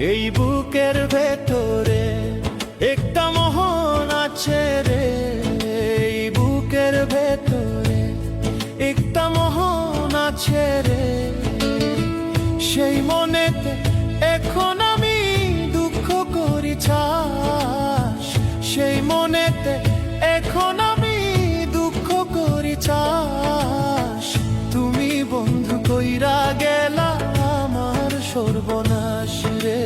এই বুকের ভেতরে একটা মোহন আছে রে, এই বুকের ভেতরে একটা মোহন আছে রে। সেই মনেতে এখন আমি দুঃখ করি চাস, সেই মনেতে এখন আমি দুঃখ করি চাস। তুমি বন্ধু কইরা গেলা আমার সর্বনাশ রে।